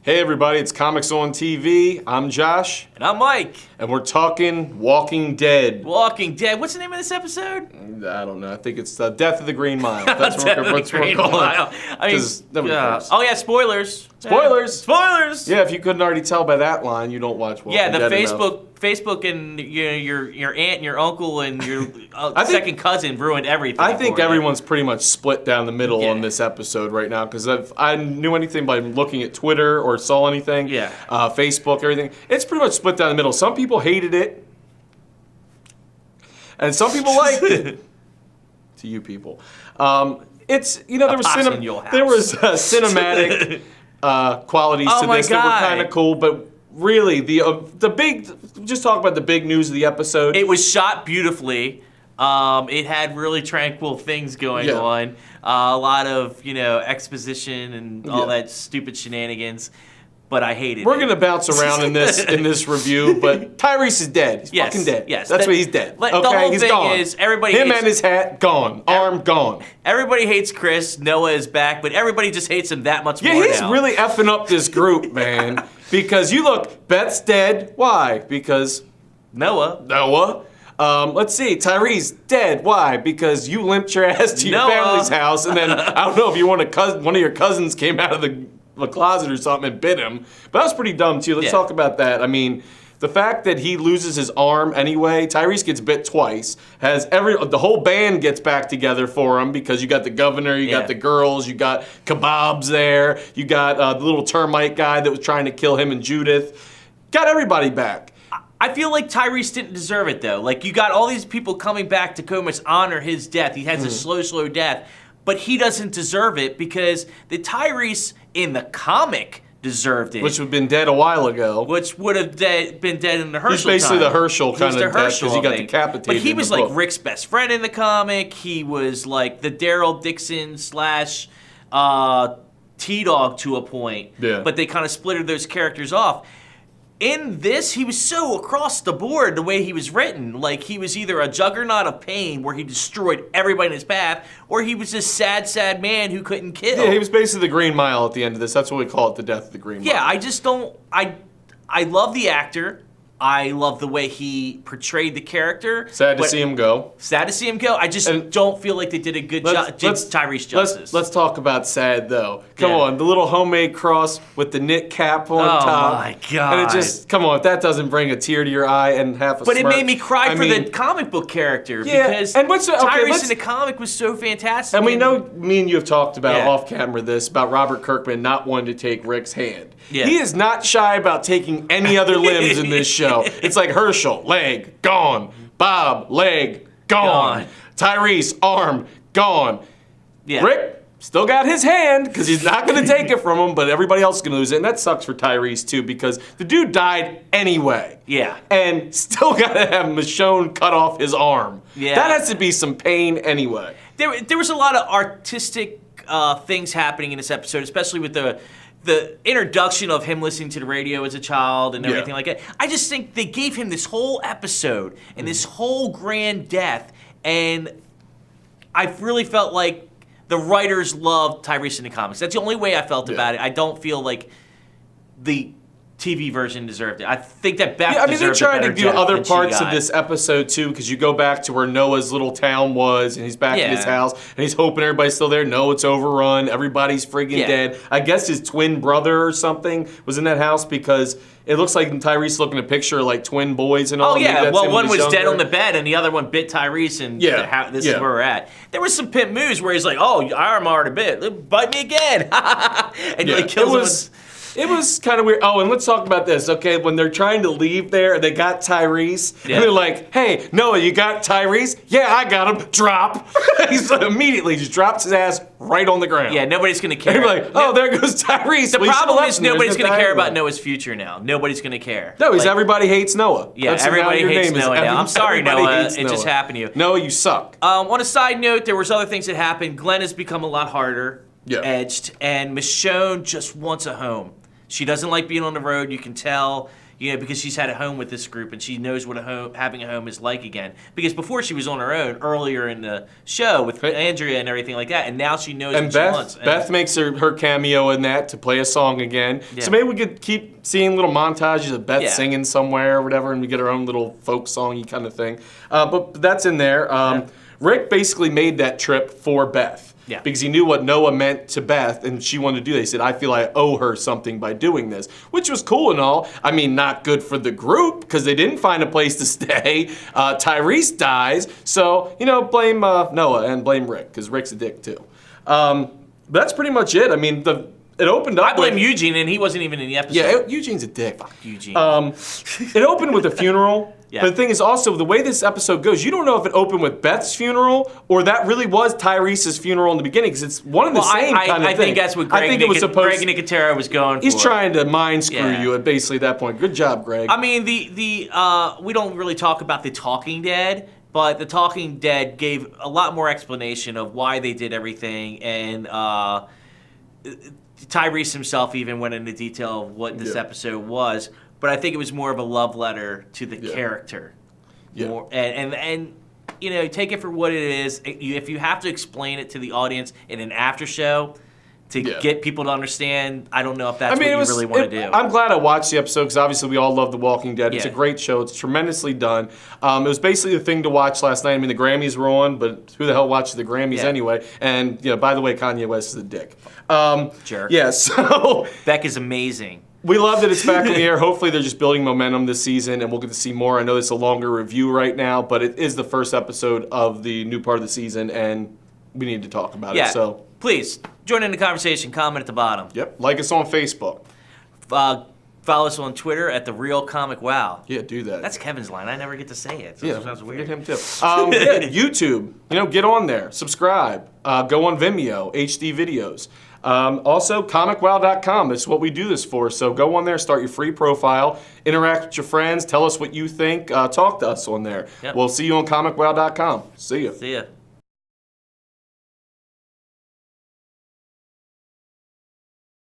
Hey everybody, it's Comics on TV. I'm Josh. And I'm Mike. And we're talking Walking Dead. Walking Dead. What's the name of this episode? I don't know. I think it's Death of the Green Mile. That's what we're calling it. I mean, oh yeah, spoilers. Spoilers. Spoilers. Yeah, if you couldn't already tell by that line, you don't watch Walking Dead. Yeah, the enough. Facebook and your aunt and your uncle and your second cousin ruined everything. I think everyone's pretty much split down the middle on this episode right now, because if I knew anything by looking at Twitter or saw anything, Facebook, everything, it's pretty much split down the middle. Some people hated it, and some people liked it. To you people, it's there was cinematic qualities to this that were kind of cool, but. Really, the big, just talk about the big news of the episode. It was shot beautifully. It had really tranquil things going on. A lot of, exposition and all that stupid shenanigans. But I hated it. We're going to bounce around in this review, but Tyrese is dead. He's fucking dead. Yes. That's why he's dead. The whole he's thing gone. is everybody Him hates, and his hat, gone. Arm, gone. Everybody hates Chris. Noah is back, but everybody just hates him that much more now. Yeah, he's really effing up this group, man. Because you look, Beth's dead. Why? Because Noah. Let's see, Tyrese dead. Why? Because you limped your ass to your family's house, and then I don't know if you one of your cousins came out of the closet or something and bit him. But that was pretty dumb too. Let's talk about that. I mean, the fact that he loses his arm anyway, Tyrese gets bit twice, the whole band gets back together for him, because you got the governor, you got the girls, you got Kebabs there, you got the little termite guy that was trying to kill him and Judith. Got everybody back. I feel like Tyrese didn't deserve it though. Like, you got all these people coming back to Comas honor his death. He has a slow death, but he doesn't deserve it, because the Tyrese in the comic deserved it. Which would have been dead a while ago. Which would have been dead in the Herschel He's basically time. the Herschel kind of death, because he got decapitated. But he was like book. Rick's best friend in the comic. He was like the Daryl Dixon / T-Dog to a point. Yeah. But they kind of splitted those characters off. In this, he was so across the board the way he was written. Like, he was either a juggernaut of pain where he destroyed everybody in his path, or he was this sad man who couldn't kill. Yeah, he was basically the Green Mile at the end of this. That's what we call it, the Death of the Green Mile. Yeah, I just don't... I love the actor. I love the way he portrayed the character. Sad to see him go. Sad to see him go. I just don't feel like they did a good job. Did Tyrese justice. Let's talk about sad, though. Come on, the little homemade cross with the knit cap on top. Oh, my God. And it just, come on, if that doesn't bring a tear to your eye and half a But smirk. it made me cry for the comic book character. Yeah, because and Tyrese in the comic was so fantastic. And we know, me and you have talked about off camera this, about Robert Kirkman not wanting to take Rick's hand. Yeah. He is not shy about taking any other limbs in this show. It's like Herschel, leg, gone. Bob, leg, gone. Tyrese, arm, gone. Yeah. Rick still got his hand, because he's not going to take it from him, but everybody else is going to lose it. And that sucks for Tyrese, too, because the dude died anyway. Yeah. And still got to have Michonne cut off his arm. Yeah. That has to be some pain anyway. There was a lot of artistic things happening in this episode, especially with the introduction of him listening to the radio as a child and everything like that. I just think they gave him this whole episode and this whole grand death, and I really felt like the writers loved Tyrese in the comics. That's the only way I felt about it. I don't feel like the TV version deserved it. I think that Beth deserved they're trying to do other parts of this episode too, because you go back to where Noah's little town was, and he's back at his house, and he's hoping everybody's still there. No, it's overrun. Everybody's friggin' dead. I guess his twin brother or something was in that house, because it looks like Tyrese looking at a picture of like twin boys and all. Oh yeah, well, one was dead on the bed, and the other one bit Tyrese, and this is where we're at. There was some pimp moves where he's like, "Oh, I'm already bit. Bite me again," and he kills him. It was kind of weird. Oh, and let's talk about this, okay? When they're trying to leave there, they got Tyrese, and they're like, "Hey, Noah, you got Tyrese?" "Yeah, I got him." Drop. He's immediately just drops his ass right on the ground. Yeah, nobody's gonna care. They're like, "Oh, there goes Tyrese." The problem is nobody's gonna care about Noah's future now. Nobody's gonna care. No, he's everybody hates Noah. Yeah, everybody hates Noah now. I'm sorry, Noah. It just happened to you. Noah, you suck. On a side note, there was other things that happened. Glenn has become a lot harder edged, and Michonne just wants a home. She doesn't like being on the road. You can tell. because she's had a home with this group and she knows what having a home is like again. Because before she was on her own earlier in the show with Andrea and everything like that, and now she knows what she wants. And Beth makes her cameo in that to play a song again. Yeah. So maybe we could keep seeing little montages of Beth singing somewhere or whatever, and we get our own little folk songy kind of thing. But that's in there. Rick basically made that trip for Beth. Yeah. Because he knew what Noah meant to Beth, and she wanted to do that. He said, I feel I owe her something by doing this, which was cool and all. I mean, not good for the group, because they didn't find a place to stay. Tyrese dies, so, blame Noah and blame Rick, because Rick's a dick, too. But that's pretty much it. I mean, it opened up. I blame Eugene, and he wasn't even in the episode. Yeah, Eugene's a dick. Fuck Eugene. It opened with a funeral. Yeah. But the thing is also, the way this episode goes, you don't know if it opened with Beth's funeral or that really was Tyrese's funeral in the beginning, because it's one and the same kind of thing. I think that's what Greg Nicotero was going for. He's trying to mind screw you at basically that point. Good job, Greg. I mean, we don't really talk about the Talking Dead, but the Talking Dead gave a lot more explanation of why they did everything, and Tyrese himself even went into detail of what this episode was. But I think it was more of a love letter to the character. Yeah. More, and take it for what it is. If you have to explain it to the audience in an after show to get people to understand, I don't know if that's what you really want to do. I'm glad I watched the episode, because obviously we all love The Walking Dead. It's a great show. It's tremendously done. It was basically the thing to watch last night. I mean, the Grammys were on, but who the hell watches the Grammys anyway? And by the way, Kanye West is a dick. Jerk. Yeah, so... Beck is amazing. We love that it's back in the air. Hopefully they're just building momentum this season, and we'll get to see more. I know it's a longer review right now, but it is the first episode of the new part of the season, and we need to talk about it. So please, join in the conversation. Comment at the bottom. Yep. Like us on Facebook. Follow us on Twitter at The Real Comic Wow. Yeah, do that. That's Kevin's line. I never get to say it. So yeah, it sounds weird. Get him too. YouTube. Get on there. Subscribe. Go on Vimeo. HD videos. Also, ComicWow.com. That's what we do this for. So go on there, start your free profile, interact with your friends, tell us what you think, talk to us on there. Yep. We'll see you on ComicWow.com. See ya. See ya.